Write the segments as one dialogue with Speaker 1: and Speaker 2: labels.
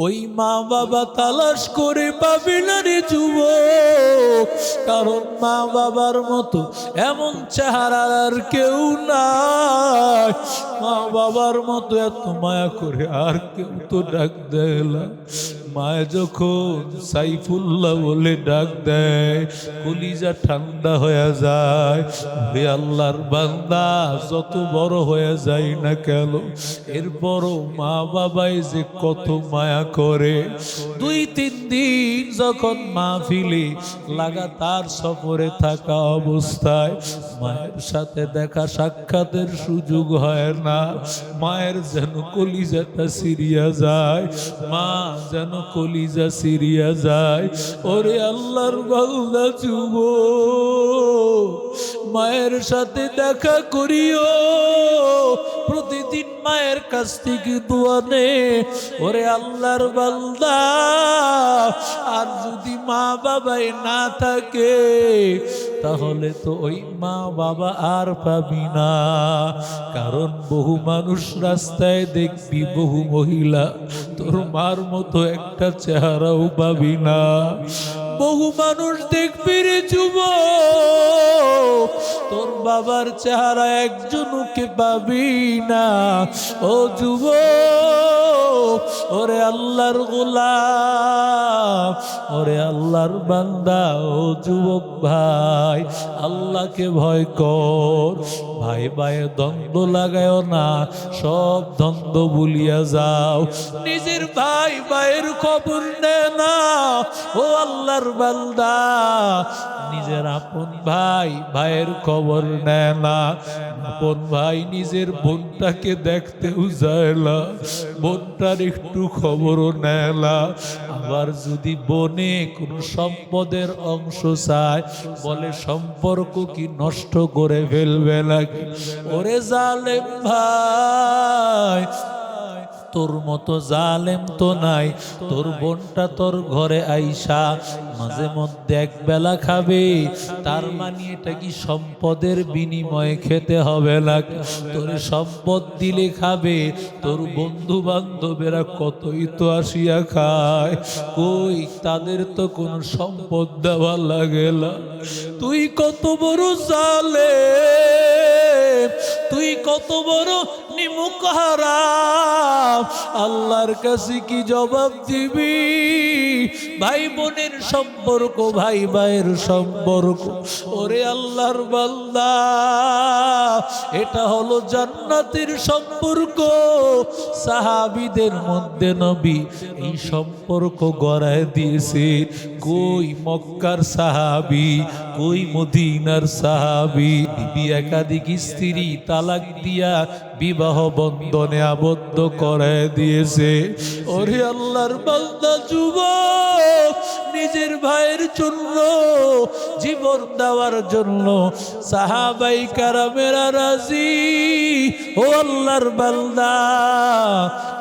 Speaker 1: ওই মা বাবা তালাশ করে পাবে না রে যুবক, কারণ মা বাবার মতো এমন চেহারা আর কেউ নাই। মা বাবার মতো এত মায়া করে আর কেউ তো ডাক দেয় না। মায় যখন সাইফুল্লাহ বলে ডাক দেয়, কলিজা ঠান্ডা হয়ে যায়। হে আল্লাহর বান্দা, যত বড় হয়ে যায় না কেন, এরপরও মা বাবাই যে কত মায়া করে। 2-3 দিন যখন মাহফিলে লাগাতার সফরে থাকা অবস্থায় মায়ের সাথে দেখা সাক্ষাতের সুযোগ হয় না, মায়ের যেন কলিজাটা সিরিয়া যায়, মা যেন কলিজা সিরিয়া যায়। ওরে আল্লাহর বান্দা যুবক, মায়ের সাথে দেখা করিও, প্রতিদিন মায়ের কাছ থেকে দোয়া নে। ওরে আল্লাহর বান্দা, আর যদি মা বাবাই না থাকে তাহলে তো ওই মা বাবা আর পাবি না। কারণ বহু মানুষ রাস্তায় দেখবি, বহু মহিলা, তোর মার মতো একটা চেহারাও পাবি না। বহু মানুষ দেখবি রে যুবক, তোর বাবার চেহারা একজনকে পাবি না। ও যুবক, ওরে আল্লাহর গোলাম, ওরে আল্লাহর বান্দা, ও যুবক ভাই, আল্লাহকে ভয় কর। ভাই ভাইয়ে দ্বন্দ্ব লাগায় না, সব দ্বন্দ্ব ভুলিয়া যাও। নিজের ভাই ভাইয়ের খবর নে না, ও আল্লাহর বান্দা। নিজের আপন ভাই ভাইয়ের খবর নেয় না। আপন ভাই নিজের বোনটাকে দেখতেও যায় না, বোনটার একটু খবরও নেয় না। আবার যদি বনে কোন সম্পদের অংশ চায়, বলে সম্পর্ক কি নষ্ট করে ফেলবে নাকি। ওরে জালেম ভাই, তোর মতো জালেম তো নাই। তোর বোনটা তোর ঘরে আইসা মাঝে মধ্যে এক বেলা খাবে, তার মানে এটা কি সম্পদের বিনিময়ে খেতে হবে না? তোর সম্পদ দিলে খাবে, তোর বন্ধু বান্ধবেরা কতই তো আসিয়া খায়, কই তাদের তো কোনো সম্পদ দেওয়া লাগে না। তুই কত বড় জালেম, তুই কত বড় নিমুখ হারাম, আল্লাহর কাছে কি জবাব দিবি? ভাই বোনের সম্পর্ক, ভাই ভাইয়ের সম্পর্ক, ওরে আল্লাহর বান্দা, এটা হলো জান্নাতের সম্পর্ক। সাহাবীদের মধ্যে নবী এই সম্পর্ক গড়ায় দিয়েছে। কই মক্কার সাহাবী, কই মদিনার সাহাবী, বিবি একাধিক স্ত্রী তালাক দিয়া বিবাহ বন্ধনে আবদ্ধ করে দিয়েছে। ওরে আল্লাহর বান্দা যুবক, নিজের ভাইয়ের জন্য জীবন দেওয়ার জন্য সাহাবাই কারামেরা রাজি। ও আল্লাহর বান্দা,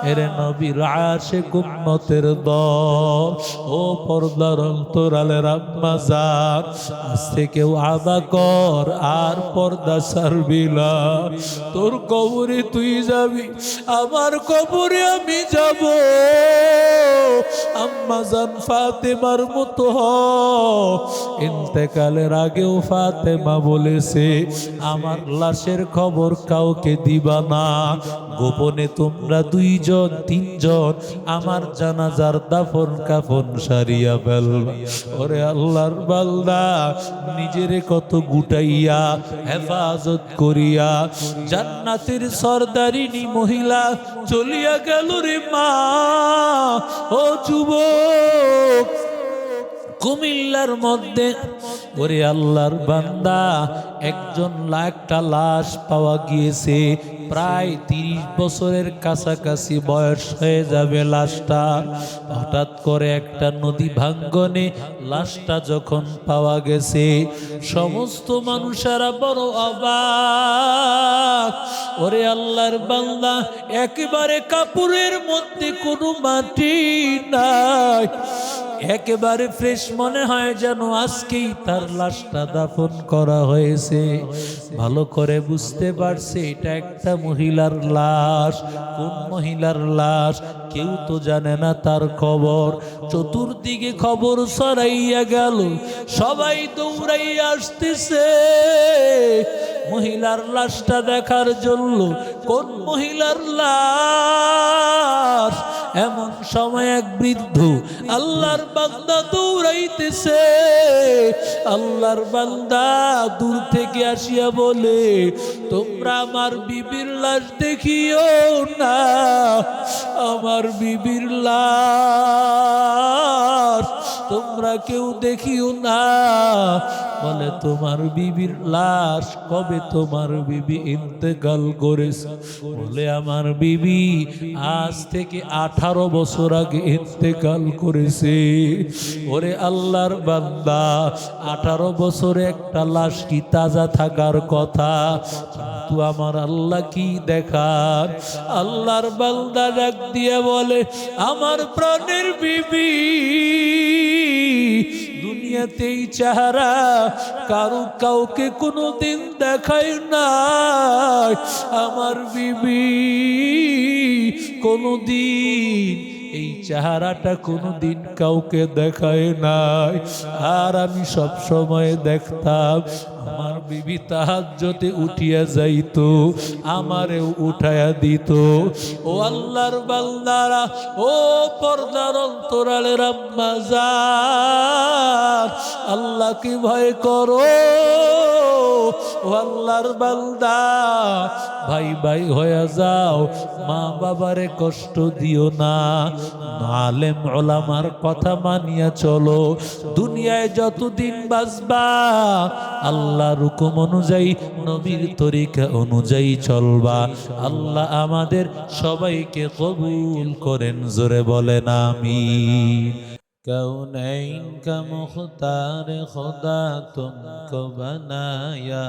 Speaker 1: এর নবীর আশিক উম্মতের দল, ও পর্দার অন্তরালের আম্মা জান, আজ থেকেও আদা কর আর পর্দা ছাড়বি না। তোর কবরে তুই যাবি, আমার কবরে আমি যাব। আম্মা জান ফাতেমার মতো হ। ইন্তেকালের আগেও ফাতেমা বলেছে, আমার লাশের খবর কাউকে দিবা না, গোপনে তোমরা 2-3 আমার জানাজার দাফন কাফন সারিয়া ফেলবা। ওরে আল্লাহর বান্দা, নিজেরে কত গুটাইয়া হেফাজত করিয়া জান্নাতের সরদারিনী মহিলা চলিয়া গেল রে মা। ও যুবক, কুমিল্লার মধ্যে ওরে আল্লাহর বান্দা একটা লাশ পাওয়া গিয়েছে। প্রায় 30 বছরের কাছাকাছি বয়স হয়ে যাবে লাশটা। হঠাৎ করে একটা নদী ভাঙ্গনে লাশটা যখন পাওয়া গেছে, সমস্ত মানুষেরা বড় অবাক। ওরে আল্লাহর বান্দা, একেবারে কাপড়ের মধ্যে কোনো মাটি নাই, একেবারে ফ্রেশ মনে হয় যেন আজকেই তার লাশটা দাফন করা হয়েছে। ভালো করে বুঝতে পারছে এটা একটা মহিলার লাশ। কোন মহিলার লাশ? কেউ তো জানে না তার খবর। চতুর্দিকে খবর ছড়াইয়া গেল, সবাই দৌড়াইয়া আসতেছে মহিলার লাশটা দেখার জন্য। কোন মহিলার লাশ? এমন সময় এক বৃদ্ধ আল্লাহর বান্দা দৌড়াইতেছে। আল্লাহর বান্দা দূর থেকে আসিয়া বলে, তোমরা আমার বিবির লাশ দেখিও না, আমার বিবির লাশ তোমরা কেউ দেখিও না। বলে, তোমার বিবির লাশ? কবে তোমার বিবি ইন্তেকাল করেছে? বলে, আমার বিবি আজ থেকে 18 বছর আগে ইন্তেকাল করেছে। ওরে আল্লাহর বান্দা, 18 বছরে একটা লাশ কি তাজা থাকার কথা? কিন্তু আমার আল্লাহ কি দেখার? আল্লাহর বান্দা ডাক দিয়ে বলে, আমার প্রাণের বিবি দুনিয়াতেই চেহারা কাউকে কোনোদিন দেখায় নাই। আমার বিবি কোনোদিন এই চেহারাটা কোনোদিন কাউকে দেখায় নাই। আর আমি সব সময় দেখতাম আমার বিবি তাহাজ্জুদে উঠিয়া যাইতো, আমারেও উঠায়া দিত। ও আল্লাহর বান্দারা, ও পর্দার অন্তরালের আম্মা জান, আল্লাহকে ভয় করো। ও আল্লাহর বান্দা, ভাই ভাই হয়ে যাও, মা বাবারে কষ্ট দিও না, আলেম ওলামার কথা মানিয়া চলো। দুনিয়ায় যতদিন বাঁচবা আল্লাহর হুকুম অনুযায়ী, নবীর তরিকা অনুযায়ী চলবা। আল্লাহ আমাদের সবাইকে কবুল করেন, জোরে বলেন আমিন। कौनैन का मुख्तार खुदा तुमको बनाया,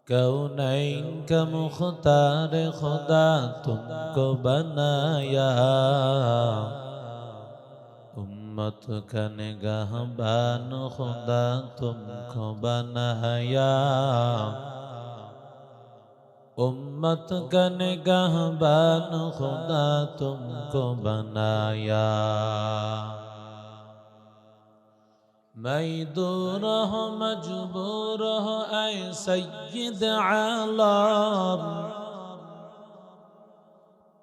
Speaker 1: कौनैन का मुख्तार खुदा तुमको बनाया, उम्मत का निगाहबान खुदा तुमको बनाया, उम्मत का निगाहबान खुदा तुमको बनाया। मैं दूर हो मजबूर हो ऐ सय्यद आलम,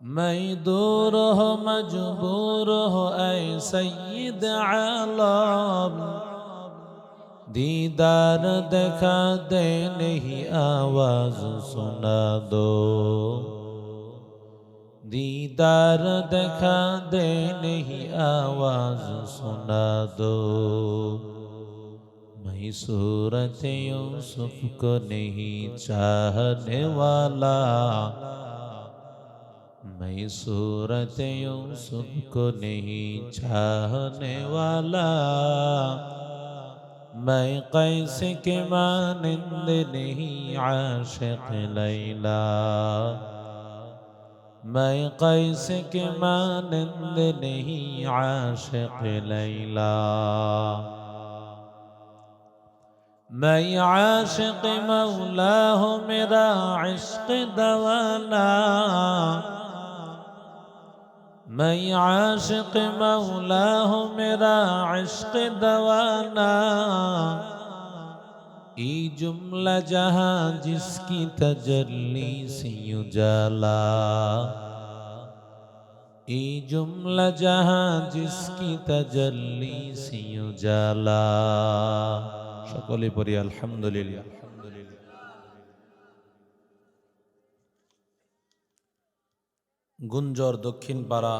Speaker 1: मैं दूर हो मजबूर हो ऐ सय्यद आलम, दीदार देखा दे नहीं आवाज सुना दो, दीदार देखा दे नहीं आवाज सुना दो। मैं सूरत यूसुफ को नहीं चाहने वाला, मैं सूरत यूसुफ को नहीं चाहने वाला, मैं कैसे के मानिंद नहीं आशिक लैला, मैं कैसे के मानिंद नहीं आशिक लैला, मैं आशिक मौला हूँ मेरा इश्क दवाना, मैं आशिक मौला हूँ मेरा इश्क दवाना, ये जुमला जहाँ जिसकी तजल्ली से उजाला, ये जुमला जहाँ जिसकी तजल्ली से उजाला। সকলে পড়ি আলহামদুলিল্লাহ। গুঞ্জর দক্ষিণ পাড়া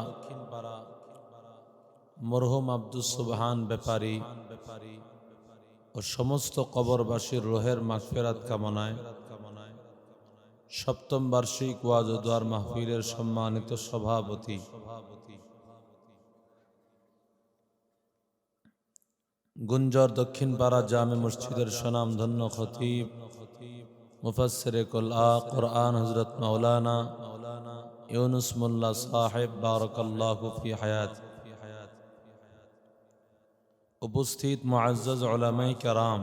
Speaker 1: মরহুম আব্দুস সুবহান ব্যাপারী ও সমস্ত কবরবাসীর রোহের মাগফিরাত কামনায় সপ্তম বার্ষিক ওয়াজ ও দোয়ার মাহফিলের সম্মানিত সভাপতি গুঞ্জর দক্ষিণ পাড়া জামে মসজিদের সুনামধন্য খতিব মুফাসসিরে কুল কোরআন হযরত মাওলানা ইউনুস মোল্লা সাহেব বারাকাল্লাহু ফি হায়াত। উপস্থিত মুআজ্জাজ উলামায়ে কেরাম,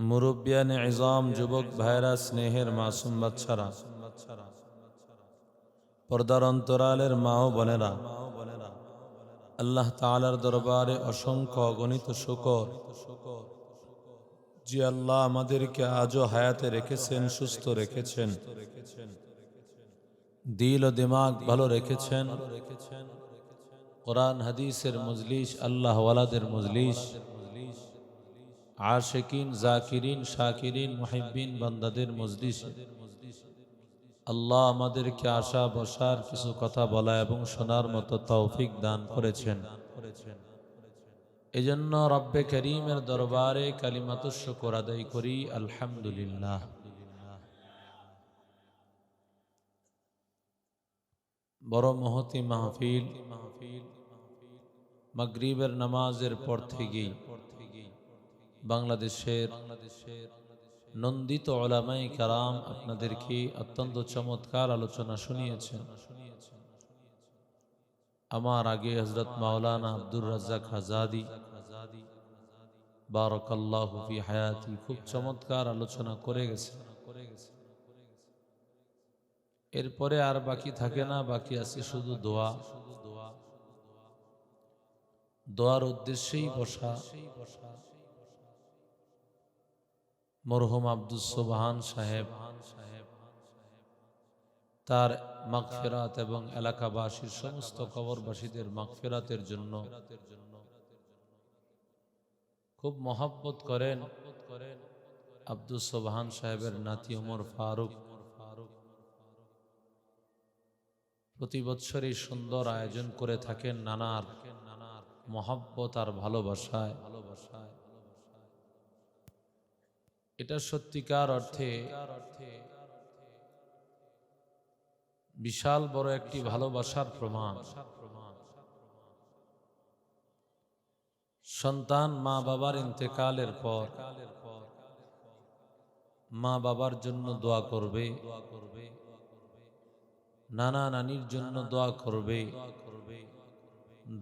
Speaker 1: মুরব্বিয়ানে ইজাম, যুবক ভাইরা, স্নেহের মাসুম বাচ্চারা, পর্দার অন্তরালের মা ও বোনেরা, আল্লাহ তাআলার দরবারে অসংখ্য অগণিত শুকর যে আল্লাহ আমাদেরকে আজও হায়াতে রেখেছেন, সুস্থ রেখেছেন, দিল ও দিমাগ ভালো রেখেছেন। কোরআন হাদিসের মজলিস, আল্লাহ ওয়ালাদের মজলিস, আশিকিন, জাকিরিন, শাকিরিন, মুহিব্বিন বান্দাদের মজলিস আল্লাহ আমাদেরকে আশা বসার কিছু কথা বলা এবং শোনার মতো তৌফিক দান করেছেন। এজন্য রব্বে করিমের দরবারে কালিমাতুশ শুকর আদায় করি, আলহামদুলিল্লাহ। বড় মহতি মাহফিল, মাগরিবের নামাজের পর থেকেই বাংলাদেশের নন্দিত উলামায়ে কেরাম আপনাদেরকে অত্যন্ত চমৎকার আলোচনা শুনিয়েছেন। আমার আগে হযরত মাওলানা আব্দুর রাজ্জাক আজাদী বারাকাল্লাহু ফি হায়াতি খুব চমৎকার আলোচনা করে গেছেন। এরপরে আর বাকি থাকে না, বাকি আছে শুধু দোয়া। দোয়ার উদ্দেশ্যেই বসা। মরহুম আব্দুস সুবহান সাহেব, তার মাগফিরাত এবং এলাকাবাসীর সমস্ত কবরবাসীদের মাগফিরাতের জন্য খুব মহব্বত করেন আব্দুস সুবহান সাহেবের নাতি ওমর ফারুক। প্রতি বছরই সুন্দর আয়োজন করে থাকেন নানার মহব্বত আর ভালোবাসায়। এটা সত্যিকার অর্থে বিশাল বড় একটি ভালোবাসার প্রমাণ। সন্তান মা বাবার ইন্তেকালের পর মা বাবার জন্য দোয়া করবে, নানা নানির জন্য দোয়া করবে,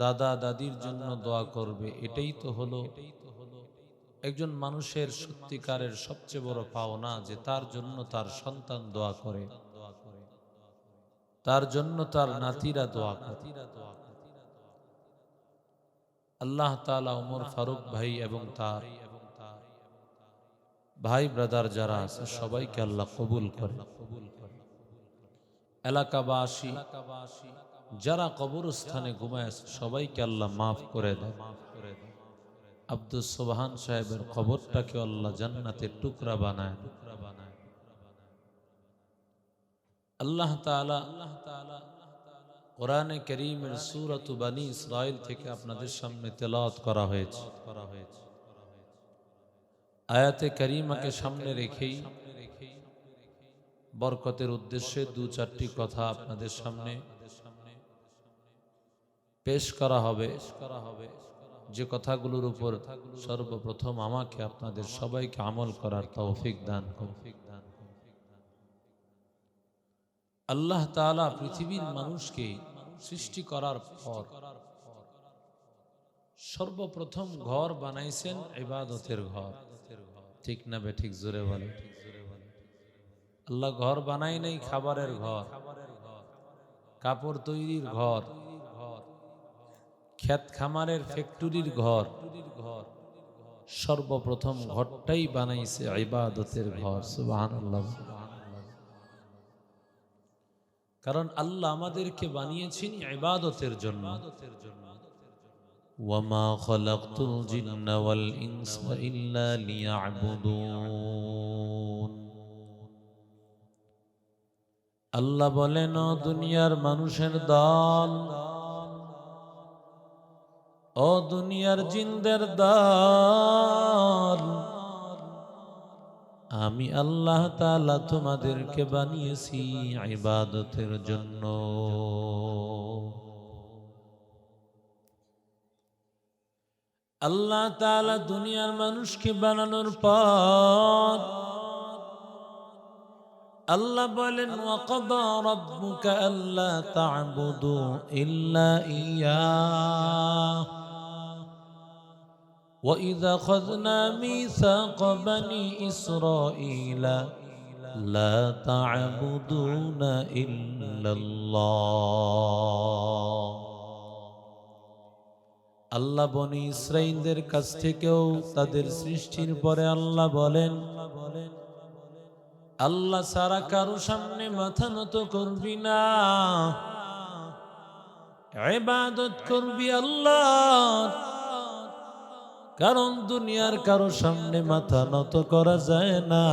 Speaker 1: দাদা দাদির জন্য দোয়া করবে। এটাই তো হলো একজন মানুষের সত্যিকারের সবচেয়ে বড় পাওনা, যে তার জন্য তার সন্তান দোয়া করে, তার জন্য তার নাতিরা দোয়া করে। আল্লাহ তাআলা ওমর ফারুক ভাই এবং তার ভাই ব্রাদার যারা আছে সবাইকে আল্লাহ কবুল করে। এলাকাবাসী যারা কবরস্থানে ঘুমায় আছে সবাইকে আল্লাহ মাফ করে দেয়। আব্দুস সুবহান সাহেবের কবরটাকে আল্লাহ জান্নাতের টুকরা বানায়। আল্লাহ তাআলা কোরআনে কারীমের সূরাত বনী ইসরাঈল থেকে আপনাদের সামনে তেলাওয়াত করা হয়েছে। আয়াতে কারীমাকে সামনে রেখেই বরকতের উদ্দেশ্যে দু চারটি কথা আপনাদের সামনে পেশ করা হবে, যে কথাগুলোর উপর সর্বপ্রথম আমাকে আপনাদের সবাইকে আমল করার তৌফিক দান করুন। আল্লাহ তাআলা পৃথিবীর মানুষকে সৃষ্টি করার পর সর্বপ্রথম ঘর বানাইছেন ইবাদতের ঘর। ঠিক না বেঠিক? জোরে বলে। আল্লাহ ঘর বানাই নাই খাবারের ঘর, কাপড় তৈরির ঘর, ক্ষেত খামারের ফ্যাক্টরির ঘর। সর্বপ্রথম ঘরটাই বানাইছে ইবাদতের ঘর। সুবহানাল্লাহ। কারণ আল্লাহ আমাদেরকে বানিয়েছেন ইবাদতের জন্য। ওয়ামা খালাকতুল জিন্না ওয়াল ইনসা ইল্লা লিয়াবুদুন। আল্লাহ বলেন, ও দুনিয়ার মানুষের দল, ও দুনিয়ার জিনদের দল, আমি আল্লাহ তাআলা তোমাদেরকে বানিয়েছি ইবাদতের জন্য। আল্লাহ তাআলা দুনিয়ার মানুষকে বানানোর পর আল্লাহ বলেন ওয়াকাদা রাব্বুকা আল্লা তা'বুদু ইল্লা ইয়্যাহ وإذا أخذنا ميثاق بني إسرائيل لا تعبدون إلا الله আল্লাহ বনি ইসরাইলদের কাছ থেকেও তাদের সৃষ্টির পরে আল্লাহ বলেন আল্লাহ সারা কারো সামনে মাথা নত করবি না, ইবাদত করবি আল্লাহ। কারণ দুনিয়ার কারো সামনে মাথা নত করা যায় না,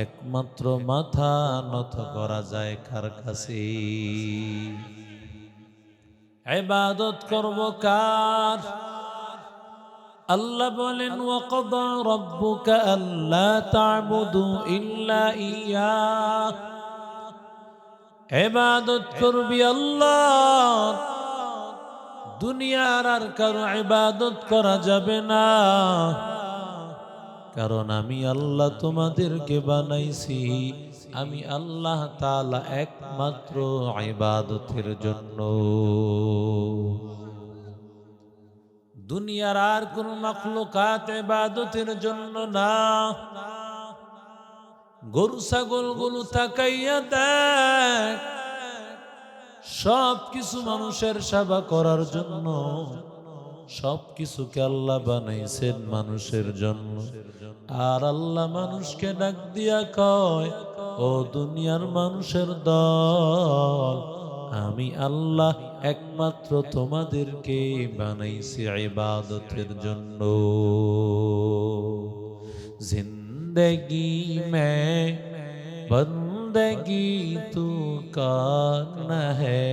Speaker 1: একমাত্র মাথা নত করা যায় কার কাছে? ইবাদত করব কার? আল্লাহ বলেন ওয়াকাদা রাব্বুকা আল্লা তা'বুদু ইল্লা ইয়্যাহ, ইবাদত করবি আল্লাহ। দুনিয়ার আর কারো ইবাদত করা যাবে না, কারণ আমি আল্লাহ তোমাদেরকে বানাইছি, আমি আল্লাহ তাআলা একমাত্র ইবাদতের জন্য। দুনিয়ার আর কোন মাখলুকাত ইবাদতের জন্য না। গরু ছাগল গুলো তাকাইয়া দেখ, সব কিছু মানুষের সেবা করার জন্য, সব কিছুকে আল্লাহ বানাইছেন মানুষের জন্য। আর আল্লাহ মানুষকে ডাক দিয়া কয়, ও দুনিয়ার মানুষের দল, আমি আল্লাহ একমাত্র তোমাদেরকে বানাইছি ইবাদতের জন্য। জিন্দেগি মে बंदगी तू कौन है,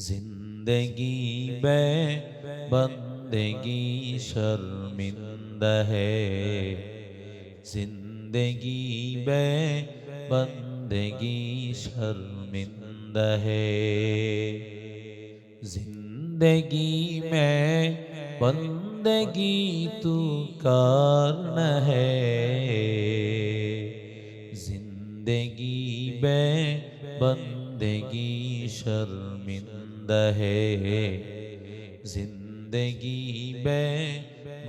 Speaker 1: जिंदगी में बंदगी शर्मिंदा है, जिंदगी में बंदगी शर्मिंदा है, जिंदगी में बंदगी तू कौन है, जिंदगी में बंदगी शर्मिंदा है, जिंदगी में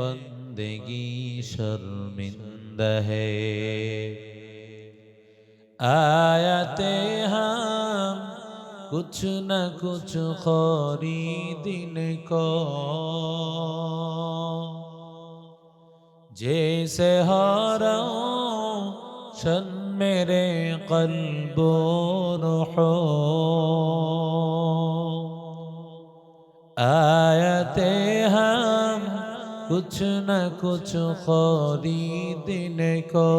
Speaker 1: बंदगी शर्मिंदा है। आयते हम कुछ न कुछ खरीदिन को, जैसे हारों शन मेरे कल्बो रूहो, आयते हम कुछ न कुछ खरीदने को,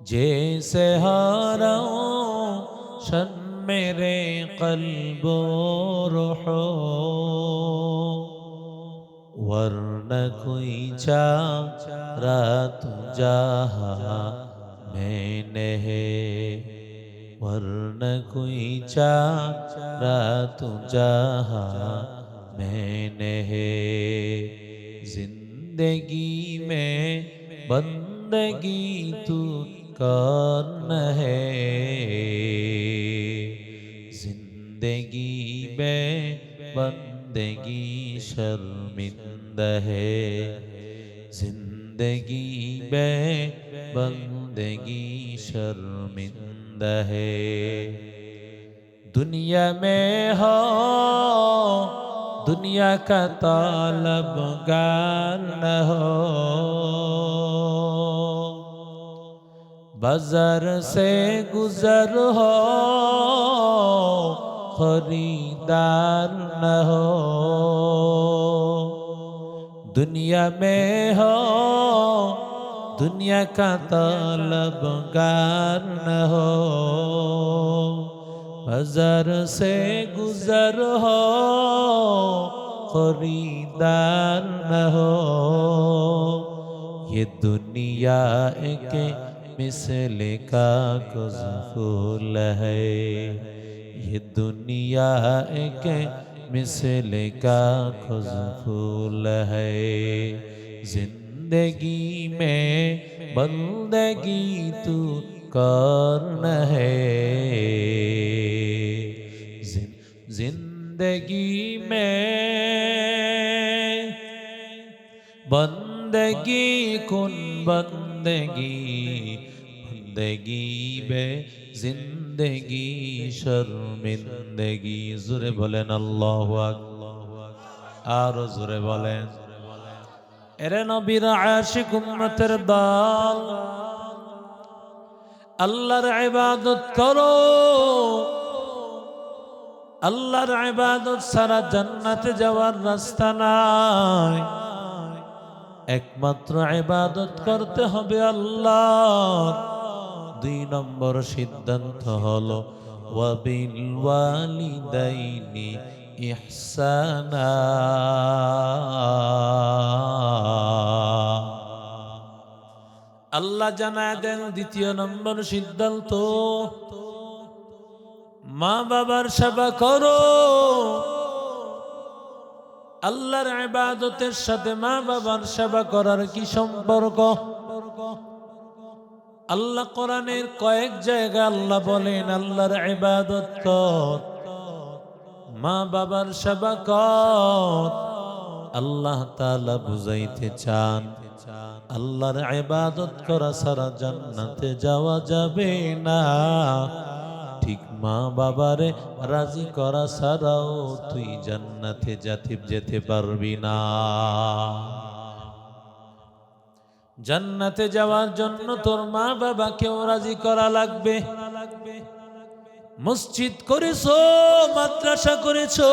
Speaker 1: जैसे हारों शन मेरे कल्बो रूहो, वरना कोई चारा तू जहाँ मैंने है, वरना कोई चारा तू जहाँ मैंने है, जिंदगी में बंदगी तू कौन है, जिंदगी में बंदगी शर्मिंदा है, जिंदगी में बंदगी शर्मिंदा है। दुनिया में हो दुनिया का तलबगार न हो, बाजार से गुजर हो खरीदार न हो, दुनिया में हो दुनिया का तलबगार न हो, बाजार से गुजर हो खरीदार न हो। ये दुनिया एक मिसल का कुछ फूल है, ये दुनिया एक मिसल कागज फूल है जिंदगी में बंदगी तू करन है जिंदगी में बंदगी कुन बंदगी बंदगी बे जिंदगी शर्मिंदगी जुरे बोलेन अल्लाहु আকবার আর জোরে বলেন এরে নবীর আশিক উম্মতের দল আল্লাহর ইবাদত করো আল্লাহর ইবাদত ছাড়া জান্নাতে যাওয়ার রাস্তা নাই একমাত্র ইবাদত করতে হবে আল্লাহর দুই নম্বর সিদ্ধান্ত হলো ওয়াবিল ওয়ালিদাইনি ইহসানা আল্লাহ জানায় দেন দ্বিতীয় নম্বর সিদ্ধান্ত মা বাবার সেবা করো আল্লাহর ইবাদতের সাথে মা বাবার সেবা করার কি সম্পর্ক আল্লাহ কোরআনের কয়েক জায়গায় আল্লাহ বলেন আল্লাহর ইবাদত কর মা বাবার সেবা কর আল্লাহ তাআলা বুঝাইতে চান আল্লাহর ইবাদত করা ছাড়া জান্নাতে যাওয়া যাবে না ঠিক মা বাবারে রাজি করা ছাড়াও তুই জান্নাতে যেতে পারবি না জান্নাতে যাওয়ার জন্য তোর মা বাবাকেও রাজি করা লাগবে মসজিদ করেছো মাদ্রাসা করেছো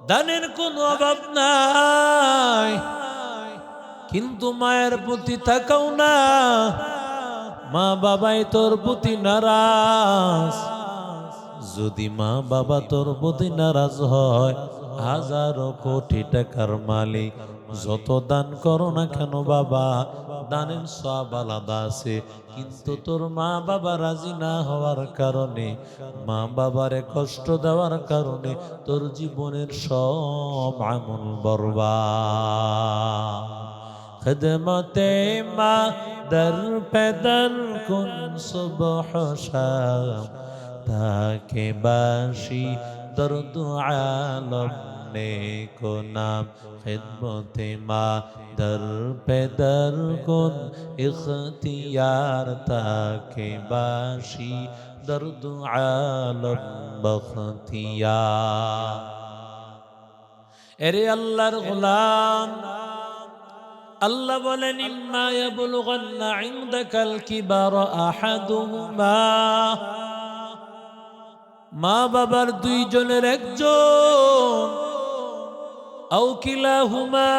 Speaker 1: দানের কোনো অভাব নাই কিন্তু মায়ের প্রতি তাকাও না মা বাবাই তোর প্রতি নারাজ যদি মা বাবা তোর প্রতি নারাজ হয় হাজারো কোটি টাকার মালিক যত দান করো না কেন বাবা দানের সওয়াব আলাদা আছে কিন্তু তোর মা বাবা রাজি না হওয়ার কারণে মা বাবারে কষ্ট দেওয়ার কারণে তোর জীবনের সব আমল বরবাদ খিদমতে মা দর পে দর কুন সুবহ শাম তাকে বাসি দর্দ আলম নেকো নাম খিদমতে মা দর পে দর কুন ইখতিয়ার তাকে বাসি দর্দ আলম বখতিয়ার এরে আল্লাহর গোলাম আল্লাহ বলেন ইম্মা ইয়াবলুগান্না ইনদাকাল কিবারা আহাদুহুমা মা বাবার দুইজনের একজন আও কিলাহুমা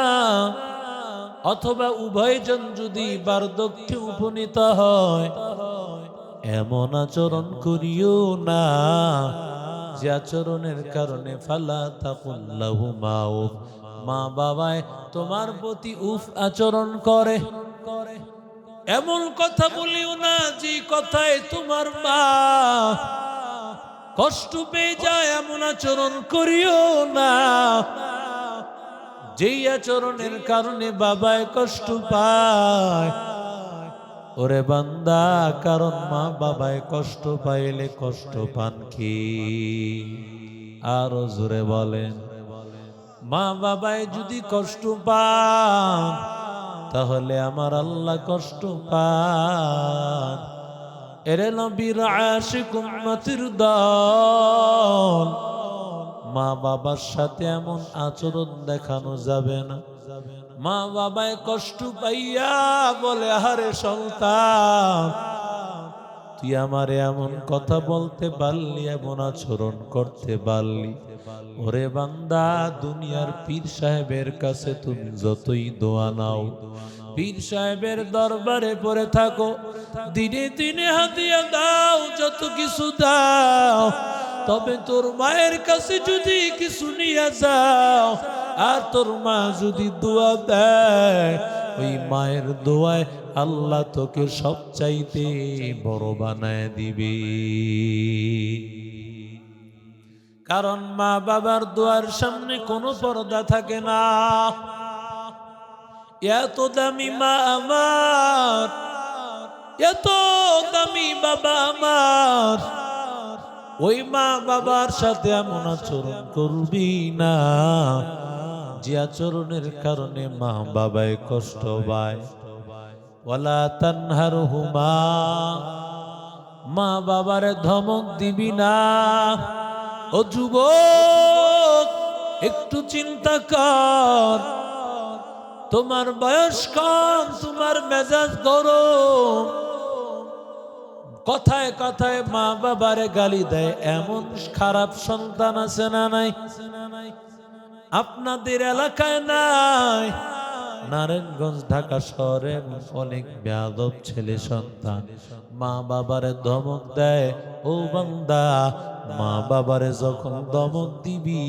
Speaker 1: অথবা উভয়জন যদি বার্ধক্যে উপনীত হয় এমন আচরণ করিও না যে আচরণের কারণে ফালা তাকুল্লাহুমা উফ মা বাবায় তোমার প্রতি উফ আচরণ করে এমন কথা বলিও না যে কথায় তোমার মা কষ্ট পেয়ে যায় এমন আচরণ করিও না যেই আচরণের কারণে বাবায় কষ্ট পায় ওরে বান্দা কারণ মা বাবায় কষ্ট পাইলে কষ্ট পান কি আরো জোরে বলেন মা বাবায় যদি কষ্ট পান তাহলে আমার আল্লাহ কষ্ট পান এরে নবীর আশিক উম্মতের দল মা বাবার সাথে এমন আচরণ দেখানো যাবে না মা বাবায় কষ্ট পাইয়া বলে আরে সন্তান তুই আমারে এমন কথা বলতে পারলি এমন আচরণ করতে পারলি ওরে বান্দা দুনিয়ার পীর সাহেবের কাছে তুমি যতই দোয়া নাও পীর সাহেবের দরবারে পড়ে থাকো দিনে দিনে হাতিয়া দাও যত কিছু দাও তবে তোর মায়ের কাছে যদি কিছু নিয়ে যাও আর তোর মা যদি দোয়া দেয় ওই মায়ের দোয়ায় আল্লাহ তোকে সবচাইতে বড় বানায় দিবে কারণ মা বাবার দোয়ার সামনে কোনো পর্দা থাকে না। এত দামি মা আমার, এত দামি বাবা আমার, ওই মা বাবার সাথে এমন আচরণ করবি না যে আচরণের কারণে মা বাবায় কষ্ট পায়। ওয়ালা তানহারহুমা, মা বাবারে ধমক দিবি না। ও যুবক, একটু চিন্তা কর, তোমার বয়স কম, তোমার মেজাজ গরম, কথায় কথায় মা বাবারে গালি দেয়, এমন খারাপ সন্তান আছে না নাই? আপনাদের এলাকায় নাই? নারায়ণগঞ্জ, ঢাকা শহরে অনেক বেয়াদব ছেলে সন্তান মা বাবারে ধমক দেয়। ও বান্দা, মা বাবারে যখন ধমক দিবি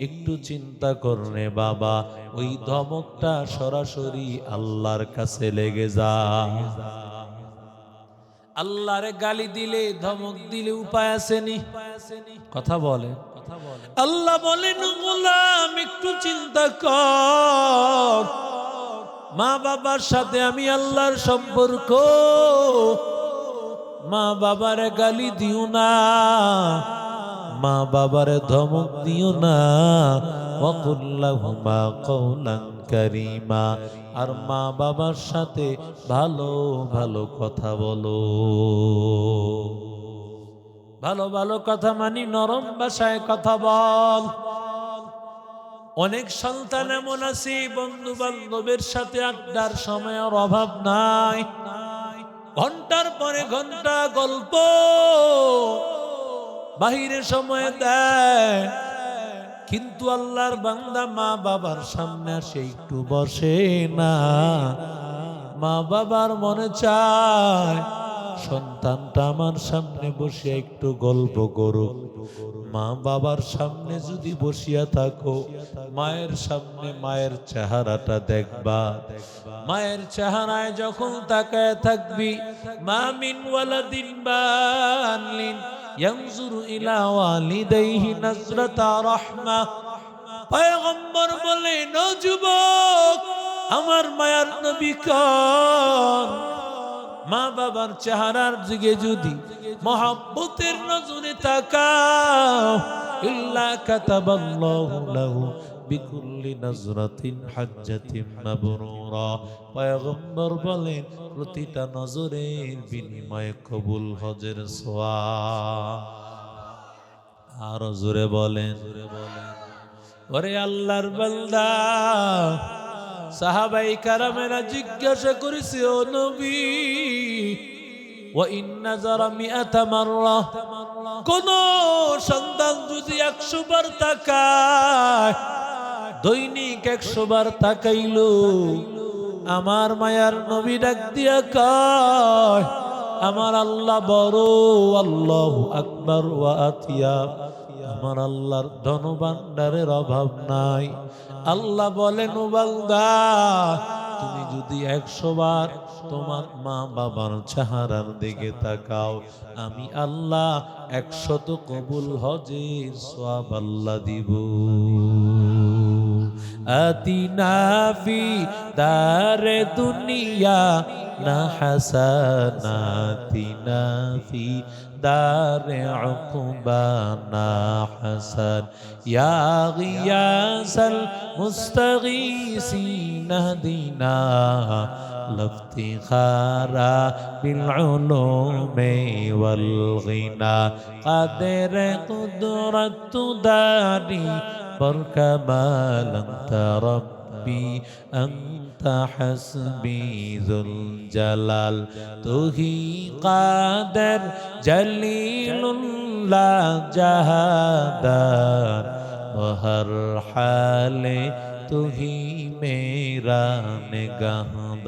Speaker 1: একটু চিন্তা করনে বাবা, ওই ধমকটা সরাসরি আল্লাহর কাছে লেগে যায়। আল্লাহরে গালি দিলে, ধমক দিলে উপায় আসেনি? কথা বলে। আল্লাহ বলেন, গোলাম একটু চিন্তা কর, মা বাবার সাথে আমি আল্লাহর সম্পর্ক, মা বাবারে গালি দিও না, মা বাবারে ধমক দিও না। ওয়াকুল লাহুমা কওলান কারীমা, আর মা বাবার সাথে ভালো ভালো কথা বলো। ভালো ভালো কথা মানি নরম ভাষায় কথা বল। অনেক সন্তান এমন আছে, বন্ধু বান্ধবের সাথে আড্ডার সময়ের অভাব নাই, ঘন্টার পরে ঘন্টা গল্প বাহিরে সময় দেয়, কিন্তু আল্লাহর বান্দা মা বাবার সামনে আসে একটু বসে না। মা বাবার মনে চায় সন্তানটা আমার সামনে বসে একটু গল্প করুক। মা বাবার সামনে যদি বসিয়া থাকো, মায়ের সামনে মায়ের চেহারাটা দেখবা, মায়ের চেহারায় যখন তাকায় থাকবি, মা মিন ওয়ালাদিন বালিন ইয়ানজুরু ইলা ওয়ালিদাইহি নাজরাতা রাহমা। পয়গম্বর বলেন, ও যুবক, আমার মায়ার নবী কোন? মা বাবার চেহারার দিকে যদি মহব্বতের নজরে তাকাও, ইল্লা কাতাবাল্লাহু লাহু বিকুল্লি নজরাতিন হাজ্জাতিন মাবরুরা। পয়গম্বর বলেন, প্রতিটা নজরের বিনিময়ে কবুল হজের সওয়াব। আর জোরে বলেন, ওরে আল্লাহর বান্দা, সাহাবাই কারামেরা জিজ্ঞাসা করেছে, ও নবী, ওয়া ইন নাযারা মিআতা মাররা, কোন সন্তান যদি 100 বার তাকায়, দৈনিক 100 বার তাকাইলো, আমার মায়ার নবী ডাক দিয়া কয়, আমার আল্লাহ বড়, আল্লাহু আকবার ওয়া আতিয়া, আমার আল্লাহর ধনভাণ্ডারের অভাব নাই। আল্লাহ বলেন, ও বান্দা, তুমি যদি 100 বার তোমার মা বাবার চেহারার দিকে তাকাও, আমি আল্লাহ 100 কবুল হজের সওয়াব আল্লাহ দিব। আতিনা ফি দারে দুনিয়া না হাসানাতিনা ফি দারে উকবানা হাসান, ইয়া গিয়াসাল মুস্তাগীসিন দিনা লাফতিখারা বিল উলুমি ওয়াল গিনা, কাদের কুদরত দারি বরকামাল আনতা রব্বি আনতা হাসবি যুল জালাল, তুহি কাদের জলিলুল্লাহ জাহাদার, হর হালে তুহি মেরা নিগাহদার।